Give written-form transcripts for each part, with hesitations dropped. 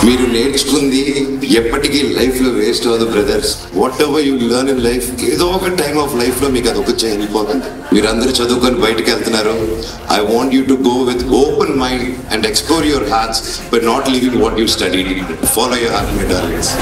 మీరు నేర్చుకుంది ఎప్పటికీ లైఫ్ లో వేస్ట్ అవ్వదు brothers. What ever you learn in life, ఏదో ఒక టైమ్ ఆఫ్ లైఫ్ లో మీకు అది ఒక వెళ్ళిపోతుంది. మీరందరూ చదువుకొని బయటకు వెళ్తున్నారు. I want you to go with open mind and explore your hearts but not living what you studied. Follow your heart, my darlings.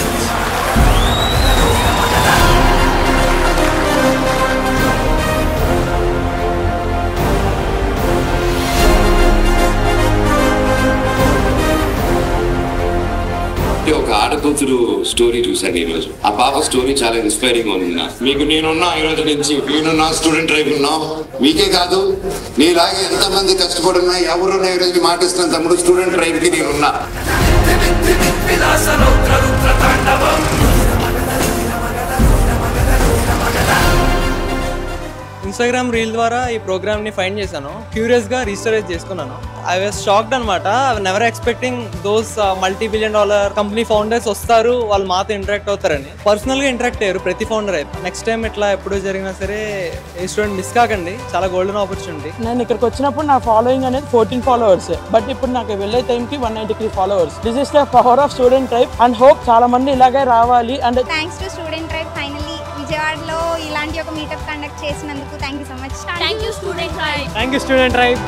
ఒక ఆడకూతురు స్టోరీ చూశాను ఈరోజు. ఆ పాప స్టోరీ చాలా ఇన్స్పైరింగ్ ఉంది. మీకు నేనున్నా ఈరోజు నుంచి, నేనున్నా స్టూడెంట్ ట్రైబ్ ఉన్నా. మీకే కాదు, నీలాగే ఎంతమంది కష్టపడున్నా ఎవరున్నా ఈరోజు మాటిస్తున్నాను తమ్ముడు, స్టూడెంట్ ట్రైబ్ కి నేనున్నా. ఇన్స్టాగ్రామ్ రీల్ ద్వారా ఈ ప్రోగ్రామ్ ని ఫైండ్ చేశాను. క్యూరియస్ గా రీసెర్చ్ చేసుకున్నాను. ఐ వాస్ షాక్డ్ అనమాట. I never expecting those $multi-billion company founders వస్తారు, వాళ్ళు మాతో ఇంటరాక్ట్ అవుతారని. పర్సనల్ గా ఇంటరాక్ట్ అయ్యారు ప్రతి ఫౌండర్. అయితే నెక్స్ట్ టైం ఇట్లా ఎప్పుడు జరిగినా సరే ఏ స్టూడెంట్ మిస్ కాకండి, చాలా గోల్డెన్ ఆపర్చునిటీ. నేను ఇక్కడికి వచ్చినప్పుడు నా ఫాలోయింగ్ అనేది 14 followers, బట్ ఇప్పుడు నాకు వెళ్ళే టైంకి 193 followers. This is the power of student tribe and hope చాలా మంది ఇలాగే రావాలి. And thanks to student tribe finally విజయవాడలో ఇలాంటి ఒక మీటప్ కండక్ట్ చేసినందుకు thank you so much. Thank you student tribe. Thank you student tribe.